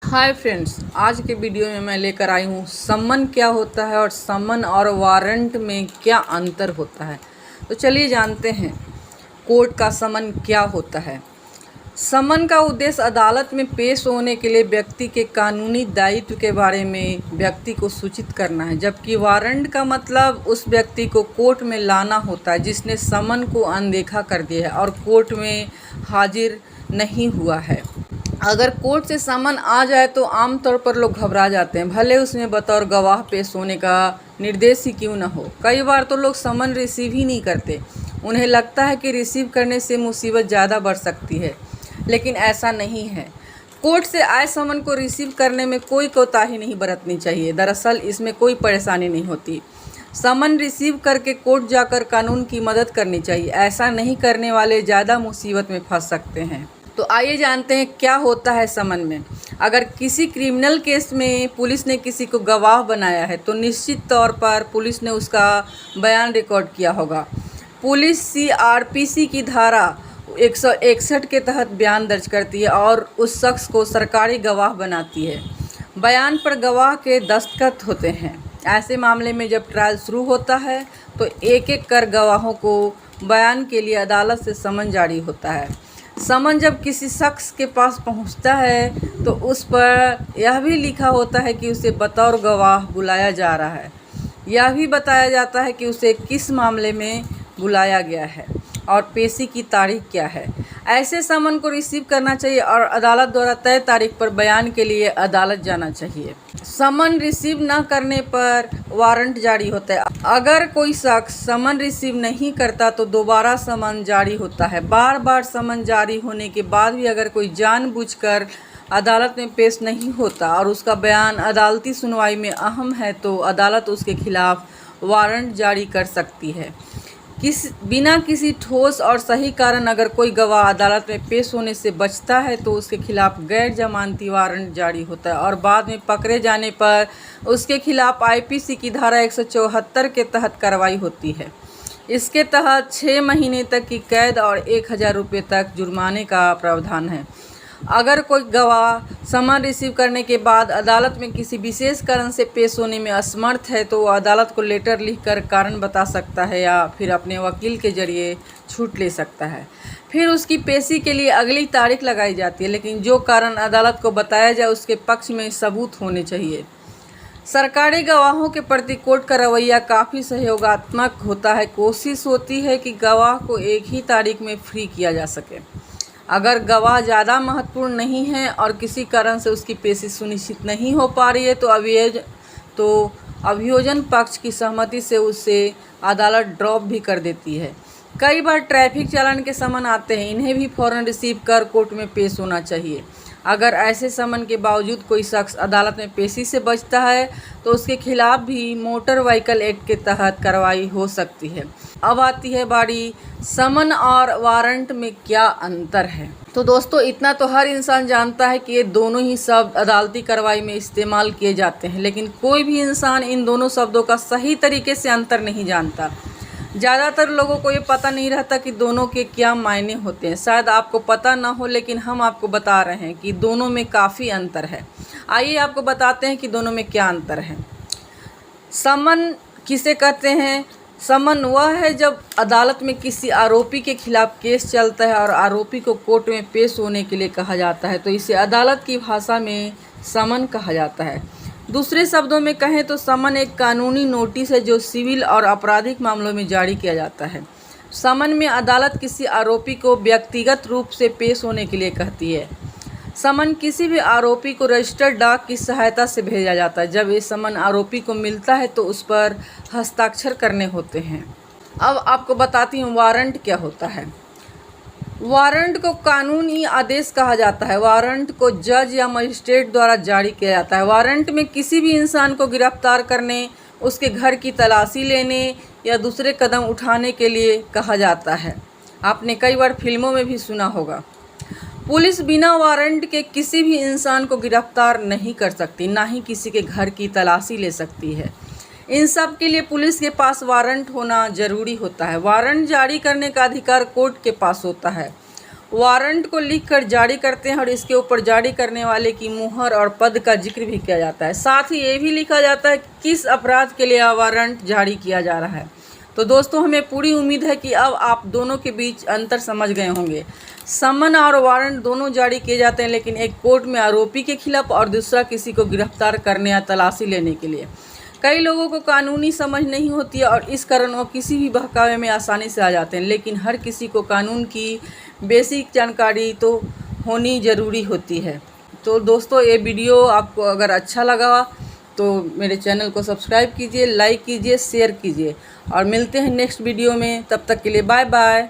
Hi friends, आज के video में मैं लेकर आई हूँ समन क्या होता है और समन और वारंट में क्या अंतर होता है। तो चलिए जानते हैं कोर्ट का समन क्या होता है। समन का उद्देश्य अदालत में पेश होने के लिए व्यक्ति के कानूनी दायित्व के बारे में व्यक्ति को सूचित करना है, जबकि वारंट का मतलब उस व्यक्ति को कोर्ट में लाना होता है जिसने समन को अनदेखा कर दिया है और कोर्ट में हाजिर नहीं हुआ है। अगर कोर्ट से समन आ जाए तो आमतौर पर लोग घबरा जाते हैं, भले उसमें बतौर गवाह पेश होने का निर्देश ही क्यों न हो। कई बार तो लोग समन रिसीव ही नहीं करते, उन्हें लगता है कि रिसीव करने से मुसीबत ज़्यादा बढ़ सकती है, लेकिन ऐसा नहीं है। कोर्ट से आए समन को रिसीव करने में कोई कोताही नहीं बरतनी चाहिए। दरअसल इसमें कोई परेशानी नहीं होती। समन रिसीव करके कोर्ट जाकर कानून की मदद करनी चाहिए। ऐसा नहीं करने वाले ज़्यादा मुसीबत में फंस सकते हैं। तो आइए जानते हैं क्या होता है समन में। अगर किसी क्रिमिनल केस में पुलिस ने किसी को गवाह बनाया है तो निश्चित तौर पर पुलिस ने उसका बयान रिकॉर्ड किया होगा। पुलिस CRPC की धारा 161 के तहत बयान दर्ज करती है और उस शख्स को सरकारी गवाह बनाती है। बयान पर गवाह के दस्तखत होते हैं। ऐसे मामले में जब ट्रायल शुरू होता है तो एक एक कर गवाहों को बयान के लिए अदालत से समन जारी होता है। समन जब किसी शख्स के पास पहुंचता है तो उस पर यह भी लिखा होता है कि उसे बतौर गवाह बुलाया जा रहा है। यह भी बताया जाता है कि उसे किस मामले में बुलाया गया है और पेशी की तारीख क्या है। ऐसे समन को रिसीव करना चाहिए और अदालत द्वारा तय तारीख पर बयान के लिए अदालत जाना चाहिए। समन रिसीव न करने पर वारंट जारी होता है। अगर कोई शख्स समन रिसीव नहीं करता तो दोबारा समन जारी होता है। बार बार समन जारी होने के बाद भी अगर कोई जानबूझकर अदालत में पेश नहीं होता और उसका बयान अदालती सुनवाई में अहम है तो अदालत उसके खिलाफ वारंट जारी कर सकती है। बिना किसी ठोस और सही कारण अगर कोई गवाह अदालत में पेश होने से बचता है तो उसके खिलाफ गैर जमानती वारंट जारी होता है और बाद में पकड़े जाने पर उसके खिलाफ IPC की धारा 174 के तहत कार्रवाई होती है। इसके तहत 6 महीने तक की कैद और 1000 रुपये तक जुर्माने का प्रावधान है। अगर कोई गवाह समन रिसीव करने के बाद अदालत में किसी विशेष कारण से पेश होने में असमर्थ है तो वो अदालत को लेटर लिखकर कारण बता सकता है या फिर अपने वकील के जरिए छूट ले सकता है। फिर उसकी पेशी के लिए अगली तारीख लगाई जाती है, लेकिन जो कारण अदालत को बताया जाए उसके पक्ष में सबूत होने चाहिए। सरकारी गवाहों के प्रति कोर्ट का रवैया काफ़ी सहयोगात्मक होता है। कोशिश होती है कि गवाह को एक ही तारीख में फ्री किया जा सके। अगर गवाह ज़्यादा महत्वपूर्ण नहीं है और किसी कारण से उसकी पेशी सुनिश्चित नहीं हो पा रही है तो अभियोजन पक्ष की सहमति से उसे अदालत ड्रॉप भी कर देती है। कई बार ट्रैफिक चालान के समन आते हैं, इन्हें भी फ़ौरन रिसीव कर कोर्ट में पेश होना चाहिए। अगर ऐसे समन के बावजूद कोई शख्स अदालत में पेशी से बचता है तो उसके खिलाफ भी मोटर व्हीकल एक्ट के तहत कार्रवाई हो सकती है। अब आती है बारी समन और वारंट में क्या अंतर है। तो दोस्तों, इतना तो हर इंसान जानता है कि ये दोनों ही शब्द अदालती कार्रवाई में इस्तेमाल किए जाते हैं, लेकिन कोई भी इंसान इन दोनों शब्दों का सही तरीके से अंतर नहीं जानता। ज़्यादातर लोगों को ये पता नहीं रहता कि दोनों के क्या मायने होते हैं। शायद आपको पता ना हो, लेकिन हम आपको बता रहे हैं कि दोनों में काफ़ी अंतर है। आइए आपको बताते हैं कि दोनों में क्या अंतर है। समन किसे कहते हैं? समन वह है जब अदालत में किसी आरोपी के खिलाफ केस चलता है और आरोपी को कोर्ट में पेश होने के लिए कहा जाता है तो इसे अदालत की भाषा में समन कहा जाता है। दूसरे शब्दों में कहें तो समन एक कानूनी नोटिस है जो सिविल और आपराधिक मामलों में जारी किया जाता है। समन में अदालत किसी आरोपी को व्यक्तिगत रूप से पेश होने के लिए कहती है। समन किसी भी आरोपी को रजिस्टर्ड डाक की सहायता से भेजा जाता है। जब ये समन आरोपी को मिलता है तो उस पर हस्ताक्षर करने होते हैं। अब आपको बताती हूँ वारंट क्या होता है। वारंट को कानूनी आदेश कहा जाता है। वारंट को जज या मजिस्ट्रेट द्वारा जारी किया जाता है। वारंट में किसी भी इंसान को गिरफ्तार करने, उसके घर की तलाशी लेने या दूसरे कदम उठाने के लिए कहा जाता है। आपने कई बार फिल्मों में भी सुना होगा। पुलिस बिना वारंट के किसी भी इंसान को गिरफ्तार नहीं कर सकती, ना ही किसी के घर की तलाशी ले सकती है। इन सब के लिए पुलिस के पास वारंट होना जरूरी होता है। वारंट जारी करने का अधिकार कोर्ट के पास होता है। वारंट को लिखकर जारी करते हैं और इसके ऊपर जारी करने वाले की मुहर और पद का जिक्र भी किया जाता है। साथ ही ये भी लिखा जाता है किस अपराध के लिए वारंट जारी किया जा रहा है। तो दोस्तों, हमें पूरी उम्मीद है कि अब आप दोनों के बीच अंतर समझ गए होंगे। समन और वारंट दोनों जारी किए जाते हैं, लेकिन एक कोर्ट में आरोपी के खिलाफ और दूसरा किसी को गिरफ्तार करने या तलाशी लेने के लिए। कई लोगों को कानूनी समझ नहीं होती है और इस कारण वो किसी भी बहकावे में आसानी से आ जाते हैं, लेकिन हर किसी को कानून की बेसिक जानकारी तो होनी ज़रूरी होती है। तो दोस्तों, ये वीडियो आपको अगर अच्छा लगा तो मेरे चैनल को सब्सक्राइब कीजिए, लाइक कीजिए, शेयर कीजिए और मिलते हैं नेक्स्ट वीडियो में। तब तक के लिए बाय बाय।